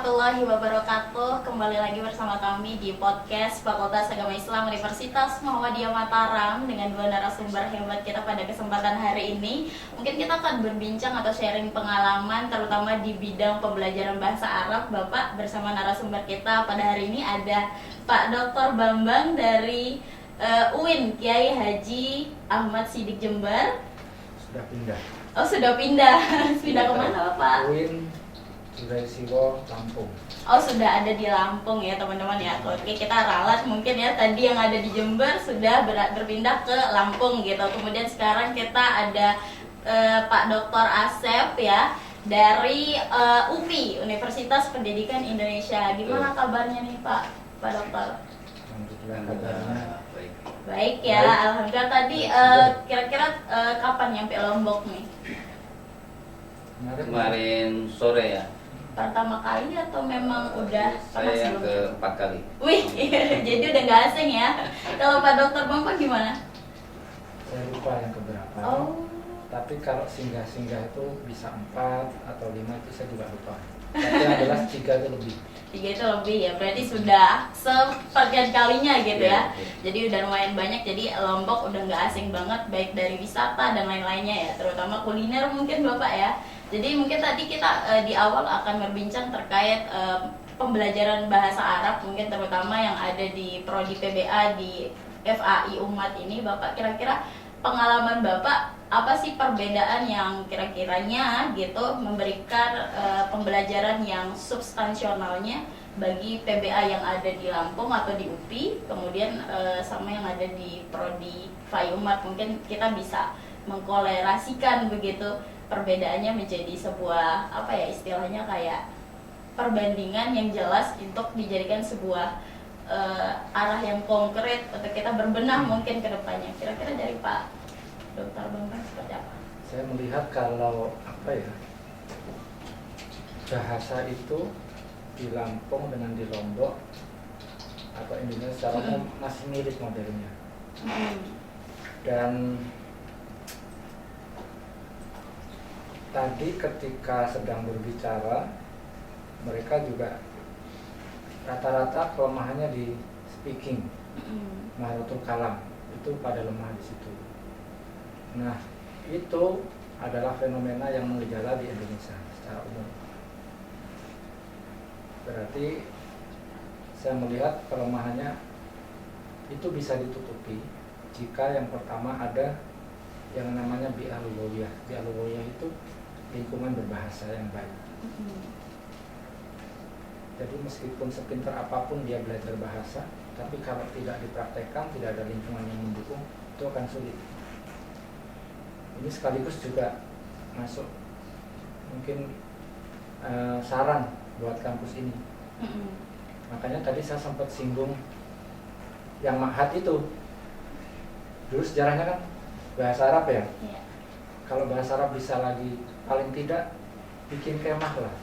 warahmatullahi wabarakatuh. Kembali lagi bersama kami di podcast Fakultas Agama Islam Universitas Muhammadiyah Mataram dengan dua narasumber hebat kita pada kesempatan hari ini. Mungkin kita akan berbincang atau sharing pengalaman terutama di bidang pembelajaran bahasa Arab. Bapak bersama narasumber kita pada hari ini ada Pak Dr. Bambang dari UIN Kiai Haji Ahmad Siddiq Jember. Sudah pindah. Oh, sudah pindah. Pindah kemana Bapak? UIN Sudaitsiwo, Lampung. Oh, sudah ada di Lampung ya teman-teman ya. Oke, kita ralat mungkin ya, tadi yang ada di Jember sudah berpindah ke Lampung gitu. Kemudian sekarang kita ada Pak Dr. Asep ya dari UPI, Universitas Pendidikan Indonesia. Gimana kabarnya nih Pak Dokter? Alhamdulillah kabarnya Baik ya, baik. alhamdulillah. Tadi kira-kira kapan nyampe Lombok nih? Kemarin sore ya. Pertama kali atau memang udah pernah Saya yang sebelumnya? keempat kali. Wih, jadi udah nggak asing ya. Kalau Pak Dokter Bambang gimana? Saya lupa yang keberapa. Oh, Tapi kalau singgah-singgah itu bisa 4 atau 5 itu saya juga lupa. Tapi yang jelas 3 itu lebih. 3 itu lebih ya. Berarti sudah sepertian kalinya gitu ya. Jadi udah lumayan banyak. Jadi Lombok udah nggak asing banget, baik dari wisata dan lain-lainnya ya. Terutama kuliner mungkin Bapak ya. Jadi mungkin tadi kita di awal akan berbincang terkait pembelajaran bahasa Arab mungkin terutama yang ada di prodi PBA di FAI Umat ini. Bapak kira-kira pengalaman Bapak apa sih perbedaan yang kira-kiranya gitu memberikan pembelajaran yang substansionalnya bagi PBA yang ada di Lampung atau di UPI kemudian sama yang ada di prodi FAI Umat. Mungkin kita bisa mengkolerasikan begitu perbedaannya menjadi sebuah apa ya istilahnya kayak perbandingan yang jelas untuk dijadikan sebuah arah yang konkret untuk kita berbenah mungkin ke depannya. Kira-kira dari Pak Dr. Bambang seperti apa? Saya melihat kalau bahasa itu di Lampung dengan di Lombok atau Indonesia secara umum masih mirip modelnya. Dan tadi ketika sedang berbicara mereka juga rata-rata kelemahannya di speaking, maharatul kalam itu pada lemah di situ. Nah, itu adalah fenomena yang mengejala di Indonesia secara umum. Berarti saya melihat kelemahannya itu bisa ditutupi jika yang pertama ada yang namanya bi'ah lughawiyah. Bi'ah lughawiyah itu lingkungan berbahasa yang baik. Jadi meskipun sepintar apapun dia belajar bahasa, tapi kalau tidak dipraktekkan, tidak ada lingkungan yang mendukung, itu akan sulit. Ini sekaligus juga masuk mungkin saran buat kampus ini. Makanya tadi saya sempat singgung yang ma'had itu. Dulu sejarahnya kan bahasa Arab ya. Kalau bahasa Arab bisa lagi paling tidak bikin kemah lah,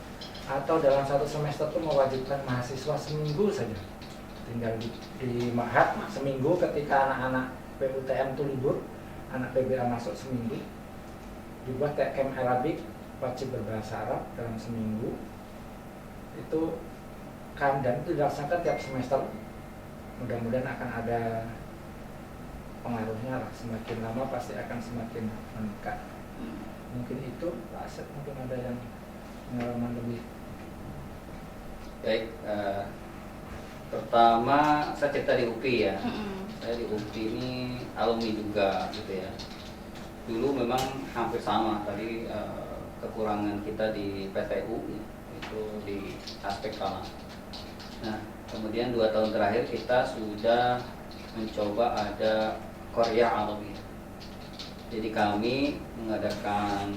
atau dalam satu semester itu mewajibkan mahasiswa seminggu saja tinggal di ma'had seminggu. Ketika anak-anak PUTM itu libur, anak PBA masuk seminggu, dibuat camp Arabik wajib berbahasa Arab dalam seminggu itu kan, dan itu dilaksanakan tiap semester. Mudah-mudahan akan ada pengaruhnya lah, semakin lama pasti akan semakin meningkat. Mungkin itu Pak Asep, mungkin ada yang pengalaman lebih. Baik, pertama saya cerita di UPI ya. Saya di UPI ini alumni juga gitu ya. Dulu memang hampir sama tadi kekurangan kita di PTU itu di aspek kalam. Nah, kemudian 2 tahun terakhir kita sudah mencoba ada Korea Alumni. Jadi kami mengadakan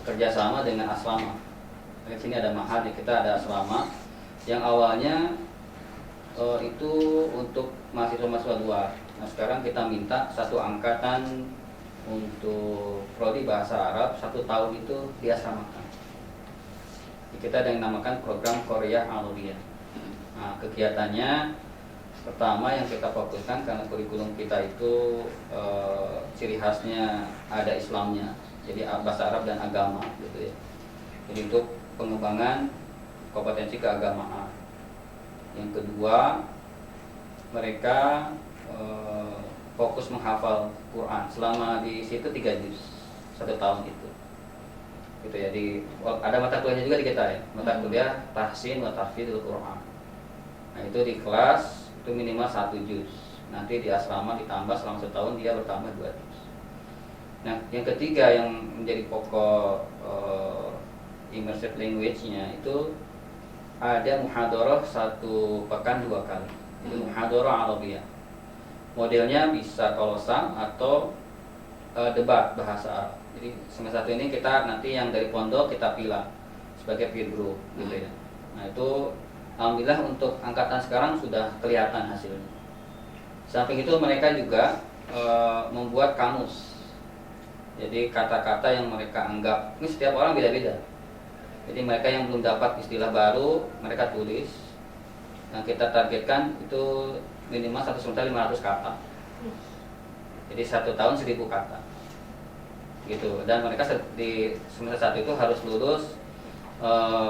kerjasama dengan asrama. Di sini ada ma'had, kita ada asrama yang awalnya itu untuk mahasiswa-mahasiswa luar. Nah, sekarang kita minta satu angkatan untuk prodi bahasa Arab 1 tahun itu diasramakan. Kita ada yang namakan program Korea Alumni. Nah, kegiatannya pertama yang kita fokuskan karena kurikulum kita itu ciri khasnya ada Islamnya, jadi bahasa Arab dan agama gitu ya. Jadi untuk pengembangan kompetensi keagamaan. Yang kedua, mereka fokus menghafal Quran selama di situ 3 juz 1 tahun itu. Gitu ya, ada mata kuliahnya juga di kita ya, mata kuliah tahsin wa tahfidzul Quran. Nah itu di kelas itu minimal 1 juz. Nanti di asrama ditambah selama 1 tahun dia bertambah 2 juz. Nah yang ketiga yang menjadi pokok immersive language-nya itu ada muhadharah 1 pekan 2 kali. Itu muhadharah Arabiyah. Modelnya bisa kolosan atau debat bahasa Arab. Jadi semester 1 ini kita nanti yang dari pondok kita pilih sebagai peer group gitu ya. Nah itu alhamdulillah untuk angkatan sekarang sudah kelihatan hasilnya. Samping itu mereka juga membuat kamus. Jadi kata-kata yang mereka anggap, ini setiap orang beda-beda. Jadi mereka yang belum dapat istilah baru mereka tulis. Yang kita targetkan itu minimal 1 semester 500 kata. Jadi 1 tahun 1000 kata. Gitu. Dan mereka di semester 1 itu harus lulus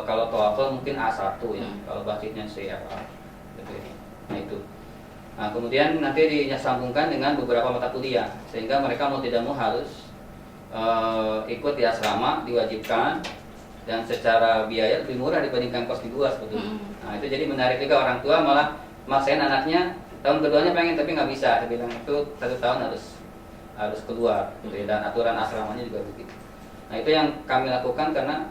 kalau TOEFL mungkin A1 ya, kalau basicnya CFA. Gitu ya. Nah itu. Nah, kemudian nanti disambungkan dengan beberapa mata kuliah sehingga mereka mau tidak mau harus ikut di asrama, diwajibkan, dan secara biaya lebih murah dibandingkan kos di luar sebetulnya. Nah itu jadi menarik juga, orang tua malah maksain anaknya tahun keduanya pengen tapi nggak bisa. Dia bilang itu 1 tahun harus keluar gitu ya, dan aturan asramanya juga begitu. Nah itu yang kami lakukan karena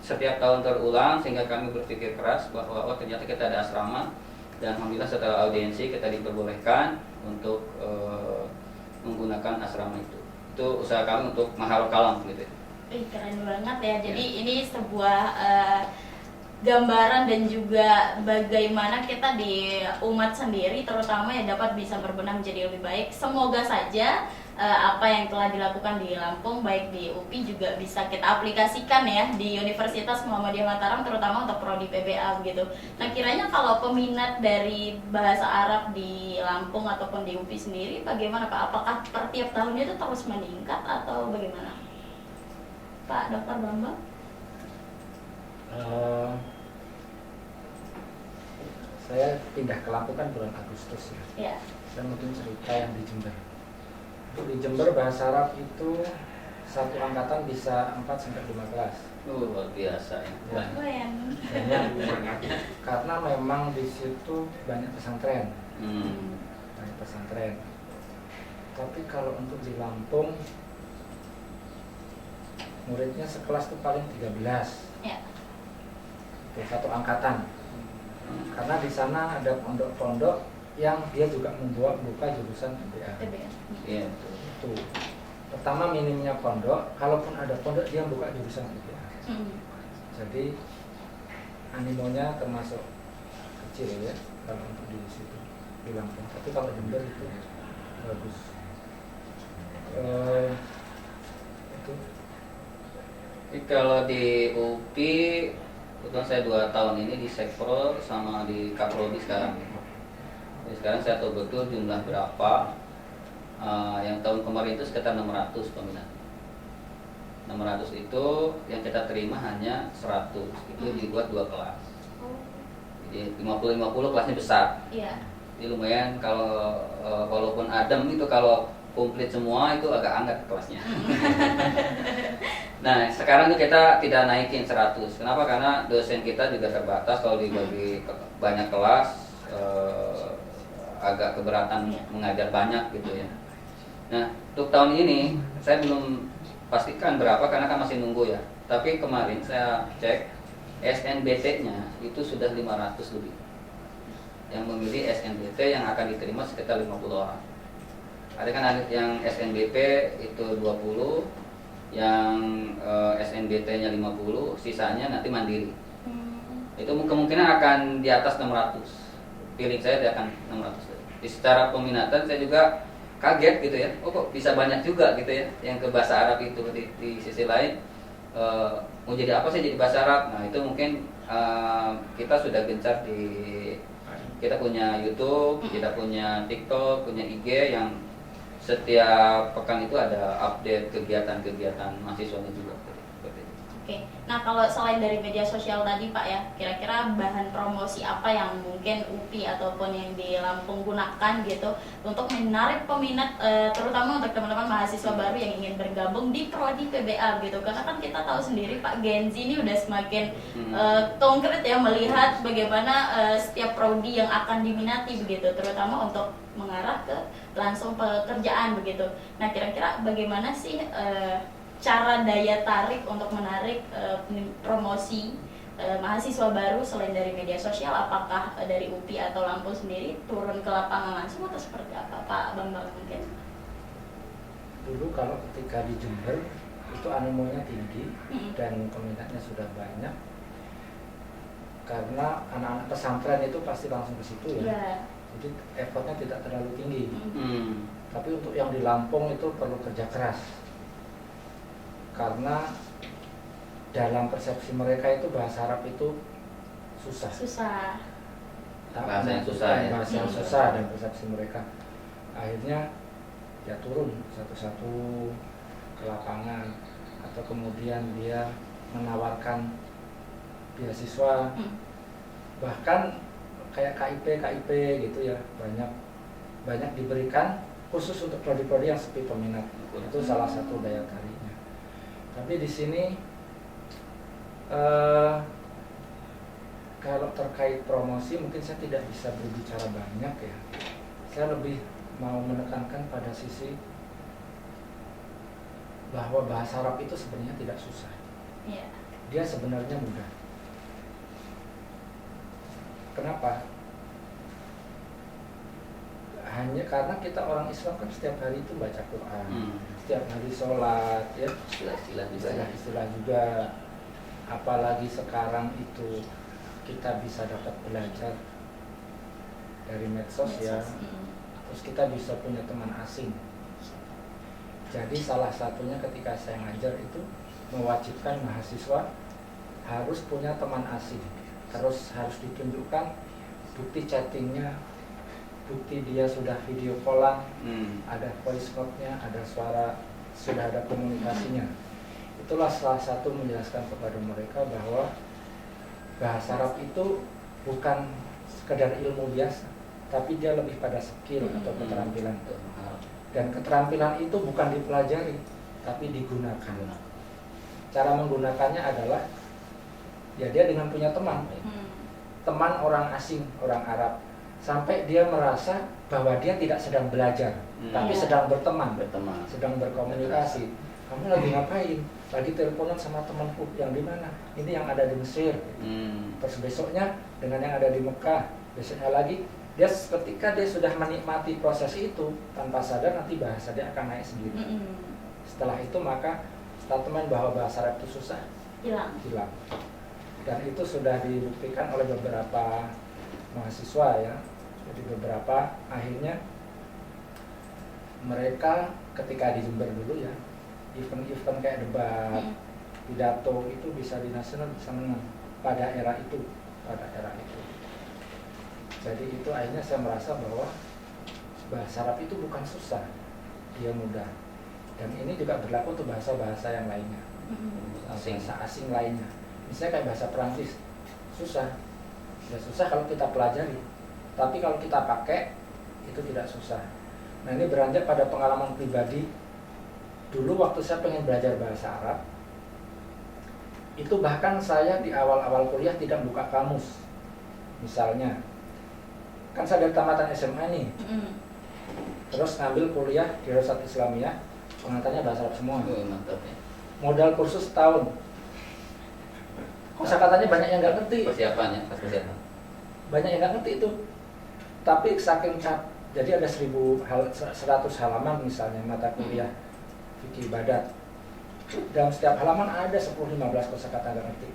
setiap tahun terulang sehingga kami berpikir keras bahwa ternyata kita ada asrama, dan alhamdulillah setelah audiensi kita diperbolehkan untuk menggunakan asrama itu. Itu usaha kami untuk maharul kalam gitu ya. Keren banget ya. Jadi ini sebuah gambaran dan juga bagaimana kita di umat sendiri terutama ya dapat bisa berbenah menjadi lebih baik. Semoga saja apa yang telah dilakukan di Lampung baik di UPI juga bisa kita aplikasikan ya di Universitas Muhammadiyah Mataram, terutama untuk prodi PBA gitu. Nah kiranya kalau peminat dari bahasa Arab di Lampung ataupun di UPI sendiri bagaimana Pak? Apakah per tiap tahunnya itu terus meningkat atau bagaimana Pak Dr. Bambang? Saya pindah ke Lampung kan bulan Agustus ya. Ya. Saya mungkin cerita yang di Jember. Untuk di Jember bahasa Arab itu 1 angkatan bisa 4 sampai 5 kelas. Luar biasa ya. Keren. Karena memang di situ banyak pesantren. Banyak pesantren. Tapi kalau untuk di Lampung muridnya sekelas itu paling 13. Ya. Itu 1 angkatan. Karena di sana ada pondok-pondok yang dia juga membuka jurusan MBA. Iya. Itu. Pertama minimnya pondok, kalaupun ada pondok dia buka jurusan MBA. Jadi animonya termasuk kecil ya kalau untuk di situ di Lampung. Tapi kalau Jember itu bagus. Itu. Jadi kalau di UPI kebetulan saya 2 tahun ini di Sekpro sama di Kaprodi sekarang. Jadi sekarang saya tahu betul jumlah berapa. Yang tahun kemarin itu sekitar 600 peminat. 600 itu yang kita terima hanya 100. Itu dibuat 2 kelas. Jadi 50-50 kelasnya besar. Iya. Jadi lumayan kalau walaupun adem itu kalau komplit semua itu agak hangat kelasnya. Nah sekarang itu kita tidak naikin 100. Kenapa? Karena dosen kita juga terbatas. Kalau dibagi banyak kelas agak keberatan mengajar banyak gitu ya. Nah untuk tahun ini saya belum pastikan berapa karena kan masih nunggu ya. Tapi kemarin saya cek SNBT-nya itu sudah 500 lebih. Yang memilih SNBT yang akan diterima sekitar 50 orang. Ada kan yang SNBP itu 20, yang SNBT-nya 50, sisanya nanti mandiri. Itu kemungkinan akan di atas 600. Feeling saya dia akan 600. Di secara peminatan saya juga kaget gitu ya. Oh kok bisa banyak juga gitu ya yang ke bahasa Arab itu. Di sisi lain mau jadi apa sih jadi bahasa Arab? Nah itu mungkin kita sudah gencar kita punya YouTube, kita punya TikTok, punya IG yang setiap pekan itu ada update kegiatan-kegiatan mahasiswanya juga. Oke. Nah, kalau selain dari media sosial tadi Pak ya, kira-kira bahan promosi apa yang mungkin UPI ataupun yang di Lampung gunakan gitu untuk menarik peminat, terutama untuk teman-teman mahasiswa baru yang ingin bergabung di prodi PBA gitu. Karena kan kita tahu sendiri Pak, Gen Z ini udah semakin konkret ya melihat bagaimana setiap prodi yang akan diminati begitu, terutama untuk mengarah ke langsung pekerjaan begitu. Nah, kira-kira bagaimana sih cara daya tarik untuk menarik promosi mahasiswa baru selain dari media sosial? Apakah dari UPI atau Lampung sendiri turun ke lapangan langsung atau seperti apa Pak Bambang mungkin? Dulu kalau ketika di Jember itu animonya tinggi dan peminatnya sudah banyak, karena anak-anak pesantren itu pasti langsung ke situ ya. Jadi effortnya tidak terlalu tinggi. Tapi untuk yang di Lampung itu perlu kerja keras, karena dalam persepsi mereka itu bahasa Arab itu susah. Bahasa yang susah ya. Bahasa yang susah dan persepsi mereka. Akhirnya ya turun satu-satu ke lapangan, atau kemudian dia menawarkan beasiswa, bahkan kayak KIP gitu ya, banyak diberikan khusus untuk prodi-prodi yang sepi peminat. Itu salah satu daya tariknya. Tapi di sini kalau terkait promosi mungkin saya tidak bisa berbicara banyak ya. Saya lebih mau menekankan pada sisi bahwa bahasa Arab itu sebenarnya tidak susah. Dia sebenarnya mudah. Kenapa? Hanya karena kita orang Islam kan setiap hari itu baca Quran, setiap hari sholat, ya, istilah juga. Apalagi sekarang itu kita bisa dapat belajar dari medsos ya, terus kita bisa punya teman asing. Jadi salah satunya ketika saya ngajar itu mewajibkan mahasiswa harus punya teman asing, terus harus ditunjukkan bukti chattingnya, bukti dia sudah video callan, ada voice note-nya, ada suara, sudah ada komunikasinya. Itulah salah satu menjelaskan kepada mereka bahwa bahasa Arab itu bukan sekedar ilmu biasa, tapi dia lebih pada skill atau keterampilan. Dan keterampilan itu bukan dipelajari, tapi digunakan. Cara menggunakannya adalah ya dia dengan punya teman orang asing, orang Arab, sampai dia merasa bahwa dia tidak sedang belajar, tapi sedang berteman, sedang berkomunikasi. Kamu lagi ngapain? Lagi teleponan sama temanku yang di mana? Ini yang ada di Mesir. Terus besoknya dengan yang ada di Mekah. Besoknya lagi, dia ketika dia sudah menikmati proses itu, tanpa sadar nanti bahasa dia akan naik sendiri. Setelah itu maka statement bahwa bahasa Arab itu susah hilang. Dan itu sudah dibuktikan oleh beberapa mahasiswa ya. Jadi beberapa akhirnya mereka ketika di Jember dulu ya, event-event kayak debat, pidato itu bisa di nasional bisa menang pada era itu. Jadi itu akhirnya saya merasa bahwa bahasa Arab itu bukan susah, dia mudah. Dan ini juga berlaku untuk bahasa-bahasa yang lainnya, bahasa asing lainnya. Misalnya kayak bahasa Perancis, susah. Ya susah kalau kita pelajari, tapi kalau kita pakai itu tidak susah. Nah ini beranjak pada pengalaman pribadi. Dulu waktu saya pengen belajar bahasa Arab, itu bahkan saya di awal-awal kuliah tidak buka kamus. Misalnya, kan saya dari tamatan SMA nih, terus ngambil kuliah di Rosat Islamiyah, pengantarnya bahasa Arab semua. Mantap ya. Modal kursus setahun. Kosakatanya banyak yang nggak ngerti. Persiapan. Banyak yang nggak ngerti itu. Tapi saking jadi ada 100 halaman misalnya mata kuliah fikih ibadat. Dalam setiap halaman ada 10-15 kosakata nggak ngerti.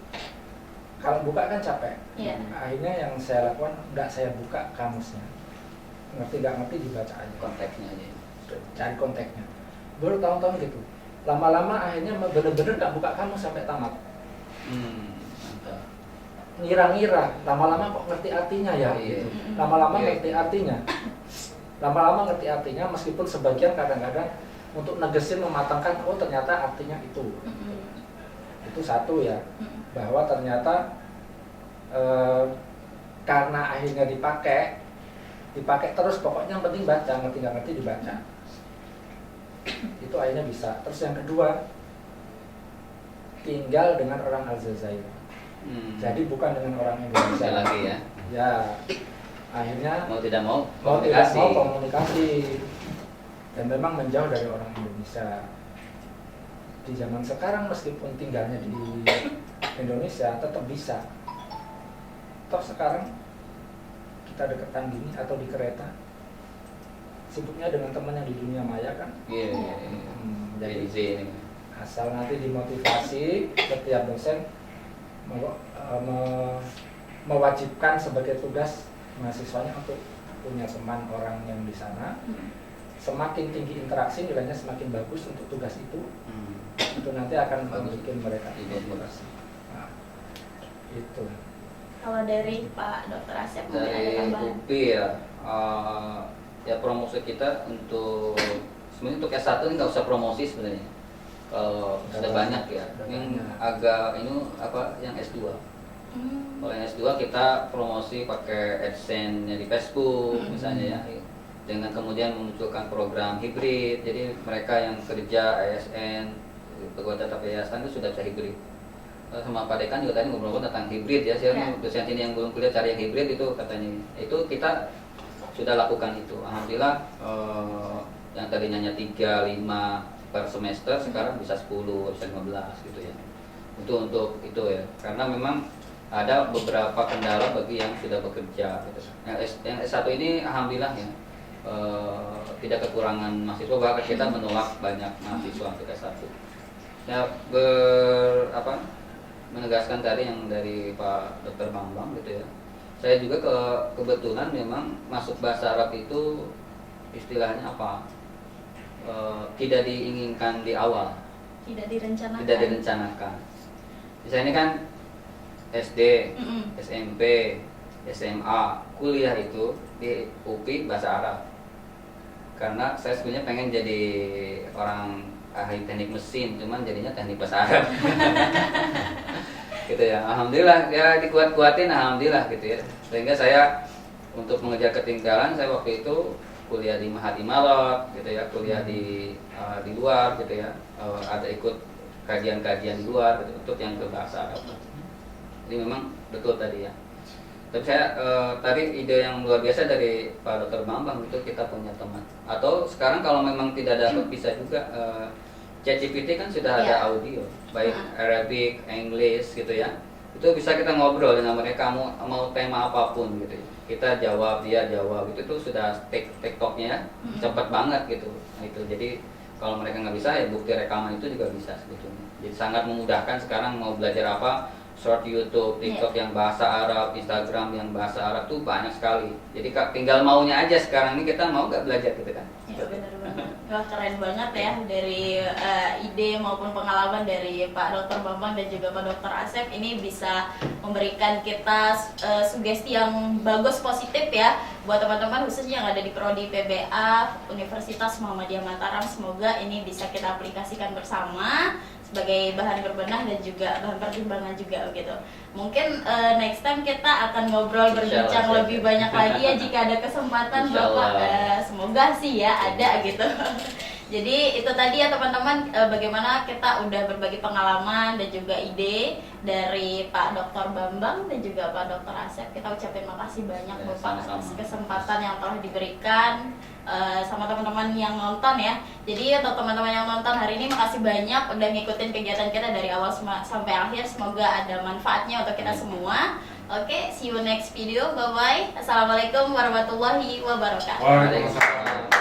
Kalau buka kan capek. Akhirnya yang saya lakukan nggak saya buka kamusnya. Ngerti nggak ngerti dibaca aja. Konteksnya aja. Cari konteksnya. Baru tahun-tahun gitu. Lama-lama akhirnya bener-bener nggak buka kamus sampai tamat. Mantap. Ngira-ngira, lama-lama kok ngerti artinya ya. Gitu. Lama-lama ngerti artinya. Lama-lama ngerti artinya meskipun sebagian kadang-kadang untuk negesin mematangkan, oh ternyata artinya itu. Itu satu ya, Mm-mm. bahwa ternyata karena akhirnya dipakai terus, pokoknya yang penting baca, ngerti nggak ngerti dibaca. Itu akhirnya bisa. Terus yang kedua, tinggal dengan orang Aljazair. Jadi bukan dengan orang Indonesia Bisa lagi ya. Ya, akhirnya Mau tidak mau tidak komunikasi. mau komunikasi dan memang menjauh dari orang Indonesia. Di zaman sekarang meskipun tinggalnya di Indonesia tetap bisa. Toh sekarang kita deketan gini atau di kereta, sibuknya dengan teman yang di dunia maya kan. Iya. Jadi Jadi ini. asal nanti dimotivasi, setiap dosen mewajibkan sebagai tugas mahasiswanya untuk punya teman orang yang di sana. Semakin tinggi interaksi, nilainya semakin bagus untuk tugas itu. Itu nanti akan Bagus. membuat mereka Iya. motivasi. Nah, itu. Kalau dari Pak Dokter Asep mungkin ada Dari tambahan? UPI ya, ya promosi kita untuk sebenarnya untuk S1 ini nggak usah promosi sebenarnya. Kalau sudah banyak ya. Sudah Yang banyak. agak ini apa yang S2. Kalau yang S2 kita promosi pakai AdSense-nya di Facebook misalnya ya. Dengan kemudian memunculkan program hibrid. Jadi mereka yang kerja ASN, pegawai tetap yayasan itu sudah bisa hibrid. Sama Pak Dekan juga tadi ngobrol tentang hibrid ya. Saya dosen ini yang belum kuliah cari yang hibrid itu katanya. Itu kita sudah lakukan itu. Alhamdulillah yang tadinya hanya 3-5 per semester sekarang bisa 10, bisa 15 gitu ya. Untuk itu ya. Karena memang ada beberapa kendala bagi yang sudah bekerja gitu. Yang S1 ini alhamdulillah ya tidak kekurangan mahasiswa, bahkan kita menolak banyak mahasiswa untuk S1. Ya menegaskan tadi yang dari Pak Dr. Bambang gitu ya. Saya juga kebetulan memang masuk bahasa Arab itu istilahnya apa? Tidak diinginkan di awal. Tidak direncanakan. Tidak direncanakan. Misalnya ini kan SD, SMP, SMA, kuliah itu di UPI bahasa Arab. Karena saya sebenarnya pengen jadi orang ahli teknik mesin, cuman jadinya teknik bahasa Arab. Gitu ya. Alhamdulillah ya dikuat-kuatin, alhamdulillah gitu ya. Sehingga saya untuk mengejar ketinggalan, saya waktu itu kuliah di Mahat Imarat gitu ya, kuliah di luar gitu ya. Ada ikut kajian-kajian di luar gitu, untuk yang ke bahasa Arab. Jadi memang betul tadi ya. Tapi saya tadi ide yang luar biasa dari Pak Dr. Bambang itu kita punya teman. Atau sekarang kalau memang tidak dapat bisa juga ChatGPT kan sudah ada audio, baik Arabic, English gitu ya. Itu bisa kita ngobrol dengan mereka mau tema apapun gitu ya. Kita jawab, dia jawab gitu, itu sudah TikToknya ya, cepat banget gitu. Nah, itu jadi kalau mereka nggak bisa ya bukti rekaman itu juga bisa sebetulnya. Jadi sangat memudahkan sekarang mau belajar apa, short YouTube, TikTok yang bahasa Arab, Instagram yang bahasa Arab tuh banyak sekali. Jadi tinggal maunya aja sekarang ini kita mau nggak belajar gitu kan? Ya benar-benar. Wah keren banget ya dari ide maupun pengalaman dari Pak Dr. Bambang dan juga Pak Dr. Asep ini bisa memberikan kita sugesti yang bagus positif ya buat teman-teman khususnya yang ada di prodi PBA Universitas Muhammadiyah Mataram. Semoga ini bisa kita aplikasikan bersama sebagai bahan berbenah dan juga bahan pertimbangan juga gitu. Mungkin next time kita akan ngobrol berbincang lebih banyak lagi ya jika ada kesempatan Bapak. Semoga sih ya ada gitu. Jadi itu tadi ya teman-teman bagaimana kita udah berbagi pengalaman dan juga ide dari Pak Dr. Bambang dan juga Pak Dr. Asep. Kita ucapin makasih banyak Ya, Bapak sama-sama. atas kesempatan yang telah diberikan sama teman-teman yang nonton ya. Jadi untuk teman-teman yang nonton hari ini makasih banyak udah ngikutin kegiatan kita dari awal sampai akhir. Semoga ada manfaatnya untuk kita semua. Oke, see you next video. Bye bye. Assalamualaikum warahmatullahi wabarakatuh. Waalaikumsalam.